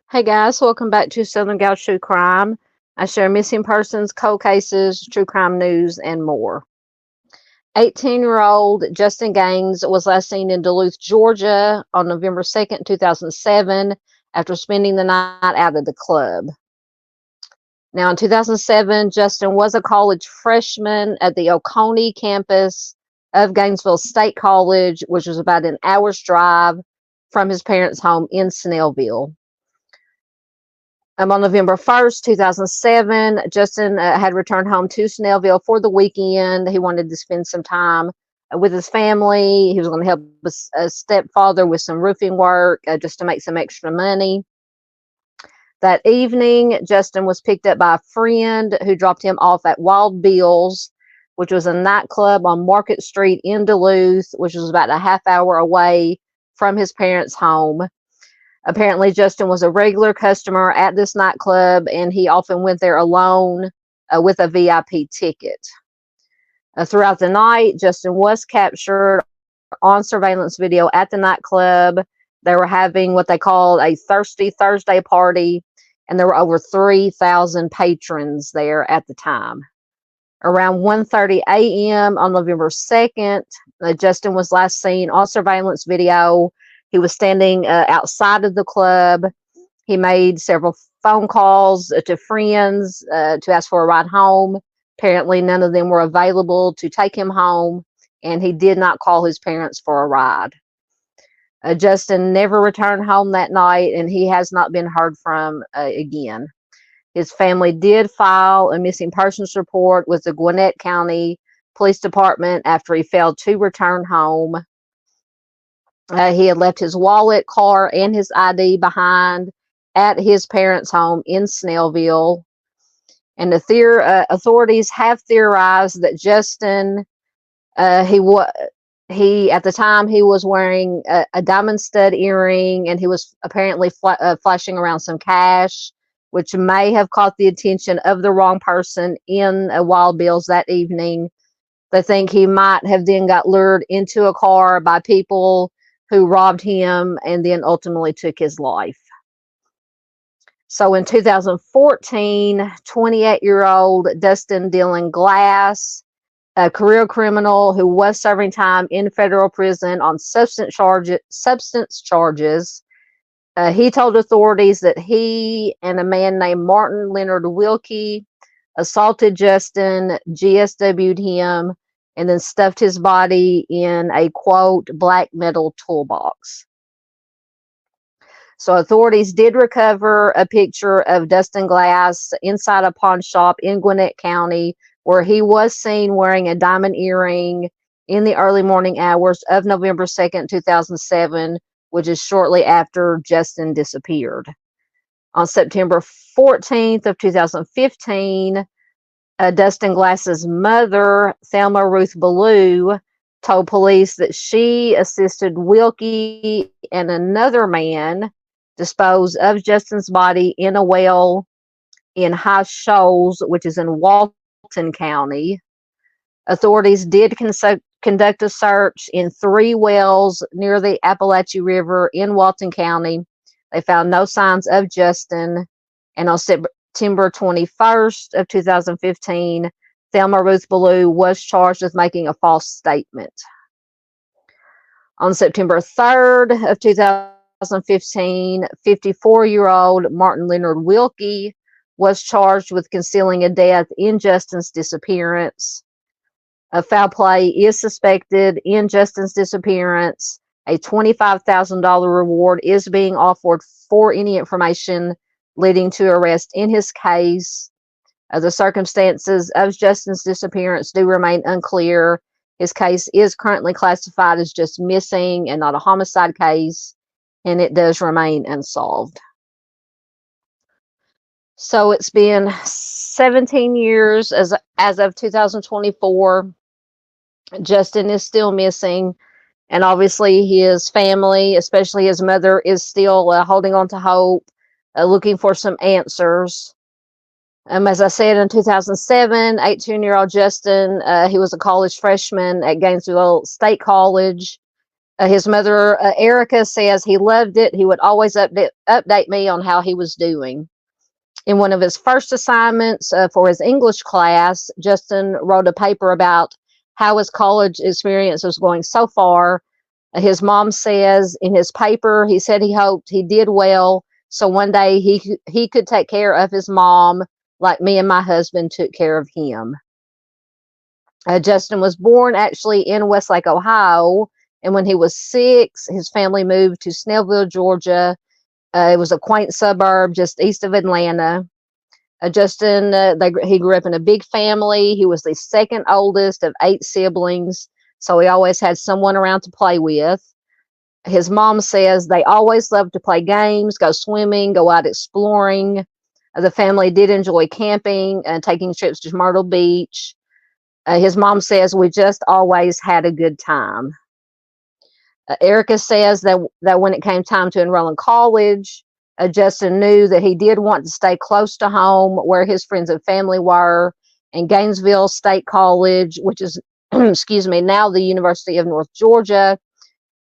Hey guys, welcome back to Southern Gal True Crime. I share missing persons, cold cases, true crime news, and more. 18-year-old Justin Gaines was last seen in Duluth, Georgia on November 2nd, 2007, after spending the night out at the club. Now, in 2007, Justin was a college freshman at the Oconee campus of Gainesville State College, which was about an hour's drive from his parents' home in Snellville. On November 1st, 2007, Justin had returned home to Snellville for the weekend. He wanted to spend some time with his family. He was going to help his stepfather with some roofing work just to make some extra money. That evening, Justin was picked up by a friend who dropped him off at Wild Bill's, which was a nightclub on Market Street in Duluth, which was about a half hour away from his parents' home. Apparently, Justin was a regular customer at this nightclub, and he often went there alone with a VIP ticket. Throughout the night, Justin was captured on surveillance video at the nightclub. They were having what they called a Thirsty Thursday party, and there were over 3,000 patrons there at the time. Around 1:30 a.m. on November 2nd, Justin was last seen on surveillance video. He was standing outside of the club. He made several phone calls to friends to ask for a ride home. Apparently, none of them were available to take him home, and he did not call his parents for a ride. Justin never returned home that night, and he has not been heard from again. His family did file a missing persons report with the Gwinnett County Police Department after he failed to return home. He had left his wallet, car, and his ID behind at his parents' home in Snellville. And the authorities have theorized that Justin, he at the time he was wearing a diamond stud earring, and he was apparently flashing around some cash, which may have caught the attention of the wrong person in Wild Bill's that evening. They think he might have then got lured into a car by people who robbed him and then ultimately took his life. So in 2014, 28-year-old Dustin Dylan Glass, a career criminal who was serving time in federal prison on substance charges, he told authorities that he and a man named Martin Leonard Wilkie assaulted Justin, GSW'd him, and then stuffed his body in a, quote, black metal toolbox. So authorities did recover a picture of Dustin Glass inside a pawn shop in Gwinnett County, where he was seen wearing a diamond earring in the early morning hours of November 2nd, 2007, which is shortly after Justin disappeared. On September 14th of 2015, Dustin Glass's mother, Thelma Ruth Ballou, told police that she assisted Wilkie and another man dispose of Justin's body in a well in High Shoals, which is in Walton County. Authorities did conduct a search in 3 wells near the Appalachia River in Walton County. They found no signs of Justin, and on September 21st of 2015, Thelma Ruth Ballou was charged with making a false statement. On September 3rd of 2015, 54-year-old Martin Leonard Wilkie was charged with concealing a death in Justin's disappearance. Foul play is suspected in Justin's disappearance. A $25,000 reward is being offered for any information leading to arrest in his case. The circumstances of Justin's disappearance do remain unclear. His case is currently classified as just missing and not a homicide case, and it does remain unsolved. So it's been 17 years as of 2024. Justin is still missing, and obviously his family, especially his mother, is still holding on to hope, looking for some answers. As I said, in 2007, 18-year-old Justin, he was a college freshman at Gainesville State College. His mother, Erica, says he loved it. He would always update me on how he was doing. In one of his first assignments for his English class, Justin wrote a paper about how his college experience was going so far. His mom says in his paper, he said he hoped he did well, so one day he could take care of his mom like me and my husband took care of him. Justin was born actually in Westlake, Ohio, and when he was 6, his family moved to Snellville, Georgia. It was a quaint suburb just east of Atlanta. Justin, he grew up in a big family. He was the second oldest of 8 siblings, so he always had someone around to play with. His mom says they always loved to play games, go swimming, go out exploring. The family did enjoy camping and taking trips to Myrtle Beach. His mom says we just always had a good time. Erica says that when it came time to enroll in college, Justin knew that he did want to stay close to home where his friends and family were. And Gainesville State College, which is, excuse me, now the University of North Georgia,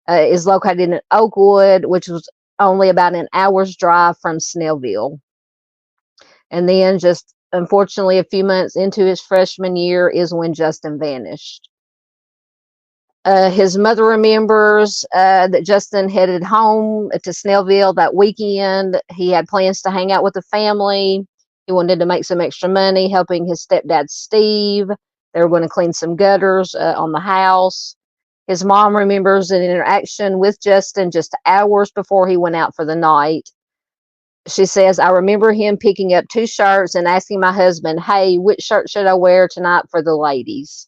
is located in Oakwood, which was only about an hour's drive from Snellville. And then just unfortunately, a few months into his freshman year is when Justin vanished. His mother remembers that Justin headed home to Snellville that weekend. He had plans to hang out with the family. He wanted to make some extra money helping his stepdad, Steve. They were going to clean some gutters on the house. His mom remembers an interaction with Justin just hours before he went out for the night. She says, I remember him picking up 2 shirts and asking my husband, hey, which shirt should I wear tonight for the ladies?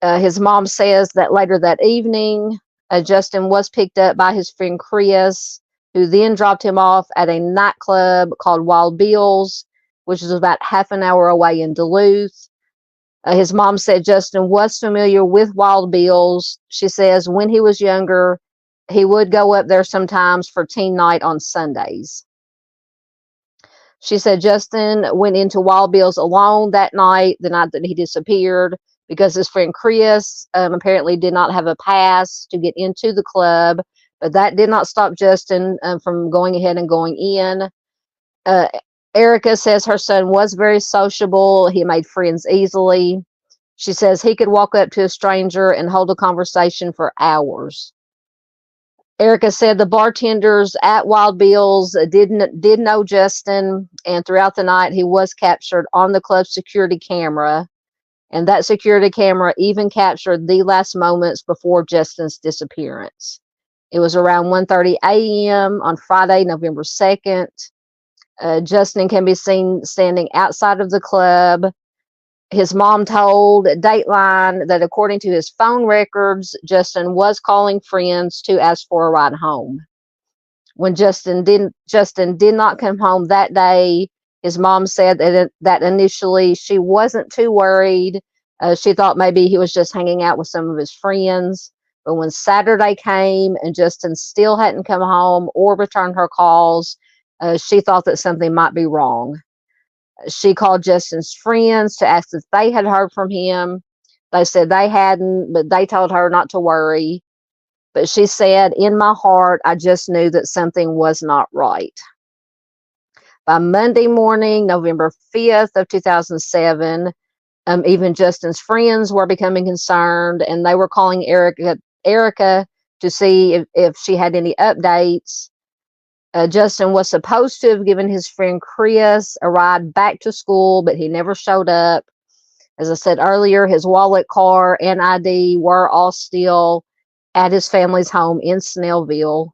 His mom says that later that evening, Justin was picked up by his friend Chris, who then dropped him off at a nightclub called Wild Bill's, which is about half an hour away in Duluth. His mom said Justin was familiar with Wild Bill's. She says when he was younger, he would go up there sometimes for teen night on Sundays. She said Justin went into Wild Bill's alone that night, the night that he disappeared, because his friend Chris apparently did not have a pass to get into the club, but that did not stop Justin from going ahead and going in. Erica says her son was very sociable. He made friends easily. She says he could walk up to a stranger and hold a conversation for hours. Erica said the bartenders at Wild Bill's did know Justin, and throughout the night he was captured on the club's security camera. And that security camera even captured the last moments before Justin's disappearance. It was around 1:30 a.m. on Friday, November 2nd. Justin can be seen standing outside of the club. His mom told Dateline that according to his phone records, Justin was calling friends to ask for a ride home. When Justin did not come home that day, his mom said that initially she wasn't too worried. She thought maybe he was just hanging out with some of his friends. But when Saturday came and Justin still hadn't come home or returned her calls, she thought that something might be wrong. She called Justin's friends to ask if they had heard from him. They said they hadn't, but they told her not to worry. But she said, in my heart, I just knew that something was not right. By Monday morning, November 5th of 2007, even Justin's friends were becoming concerned, and they were calling Erica to see if she had any updates. Justin was supposed to have given his friend Chris a ride back to school, but he never showed up. As I said earlier, his wallet, car, and ID were all still at his family's home in Snellville.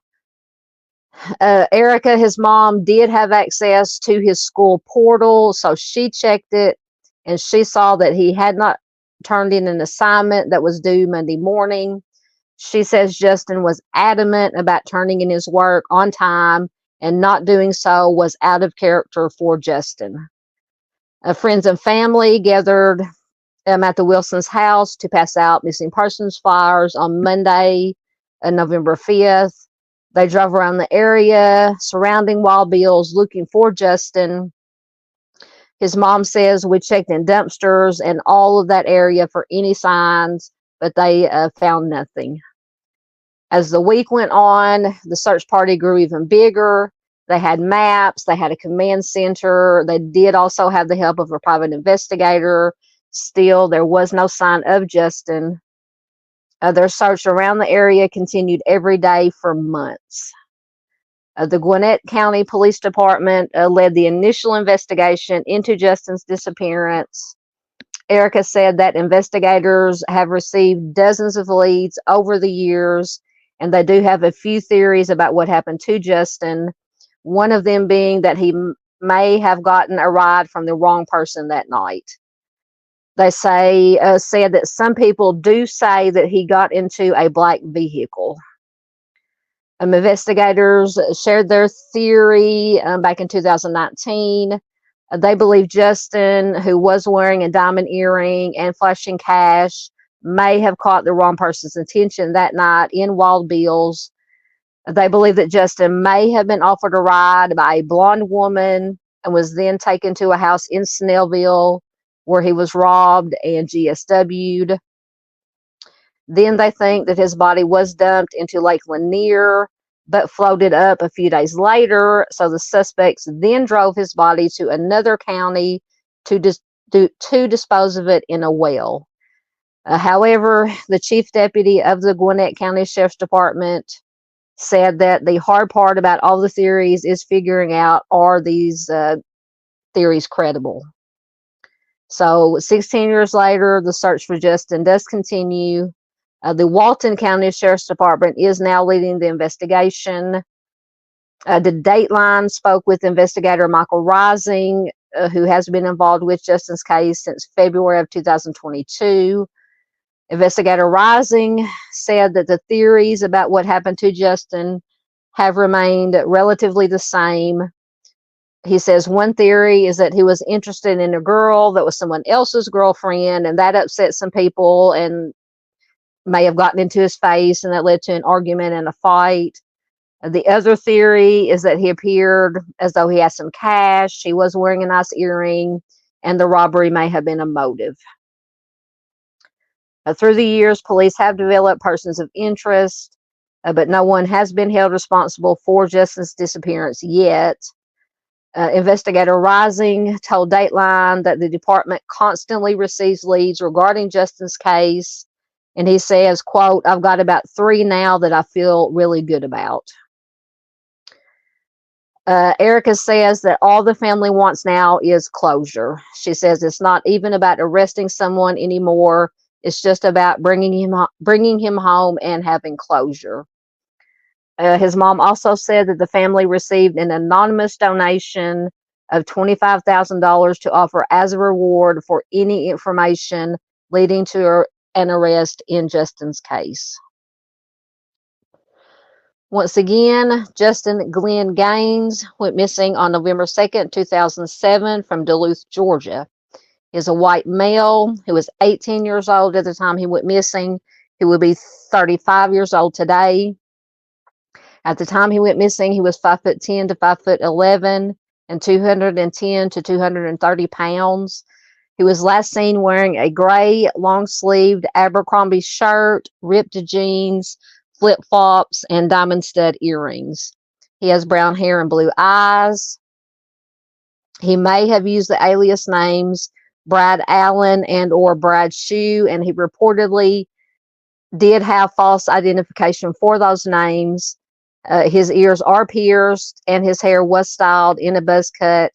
Erica, his mom, did have access to his school portal, so she checked it, and she saw that he had not turned in an assignment that was due Monday morning. She says Justin was adamant about turning in his work on time, and not doing so was out of character for Justin. Friends and family gathered at the Wilsons' house to pass out missing persons flyers on Monday, November 5th. They drove around the area surrounding Wild Bill's looking for Justin. His mom says we checked in dumpsters and all of that area for any signs, but they found nothing. As the week went on, the search party grew even bigger. They had maps, they had a command center. They did also have the help of a private investigator. Still, there was no sign of Justin. Their search around the area continued every day for months. The Gwinnett County Police Department led the initial investigation into Justin's disappearance. Erica said that investigators have received dozens of leads over the years, and they do have a few theories about what happened to Justin. One of them being that he may have gotten a ride from the wrong person that night. They said that some people do say that he got into a black vehicle. Investigators shared their theory back in 2019. They believe Justin, who was wearing a diamond earring and flashing cash, may have caught the wrong person's attention that night in Wild Bill's. They believe that Justin may have been offered a ride by a blonde woman and was then taken to a house in Snellville where he was robbed and GSW'd. Then they think that his body was dumped into Lake Lanier, but floated up a few days later. So the suspects then drove his body to another county to dispose of it in a well. However, the chief deputy of the Gwinnett County Sheriff's Department said that the hard part about all the theories is figuring out, are these theories credible? So 16 years later, the search for Justin does continue. The Walton County Sheriff's Department is now leading the investigation. The Dateline spoke with investigator Michael Rising, who has been involved with Justin's case since February of 2022. Investigator Rising said that the theories about what happened to Justin have remained relatively the same. He says one theory is that he was interested in a girl that was someone else's girlfriend, and that upset some people and may have gotten into his face, and that led to an argument and a fight. The other theory is that he appeared as though he had some cash, he was wearing a nice earring, and the robbery may have been a motive. Through the years, police have developed persons of interest, but no one has been held responsible for Justin's disappearance yet. Investigator Rising told Dateline that the department constantly receives leads regarding Justin's case, and he says, quote, "I've got about 3 now that I feel really good about." Erica says that all the family wants now is closure. She says it's not even about arresting someone anymore. It's just about bringing him home and having closure. His mom also said that the family received an anonymous donation of $25,000 to offer as a reward for any information leading to an arrest in Justin's case. Once again, Justin Glenn Gaines went missing on November 2nd, 2007 from Duluth, Georgia. He's a white male who was 18 years old at the time he went missing. He would be 35 years old today. At the time he went missing, he was 5'10" to 5'11" and 210 to 230 pounds. He was last seen wearing a gray long-sleeved Abercrombie shirt, ripped jeans, flip-flops, and diamond stud earrings. He has brown hair and blue eyes. He may have used the alias names Brad Allen and or Brad Shue, and he reportedly did have false identification for those names. His ears are pierced, and his hair was styled in a buzz cut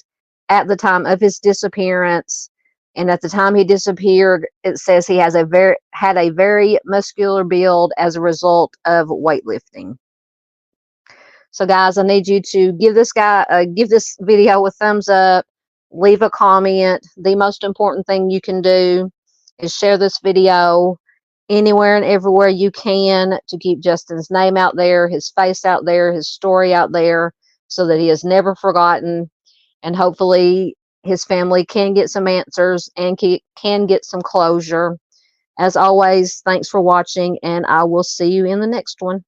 at the time of his disappearance. And at the time he disappeared, it says he had a very muscular build as a result of weightlifting. So guys, I need you to give this video a thumbs up, leave a comment. The most important thing you can do is share this video anywhere and everywhere you can to keep Justin's name out there, his face out there, his story out there, so that he is never forgotten. And hopefully his family can get some answers and can get some closure. As always, thanks for watching, and I will see you in the next one.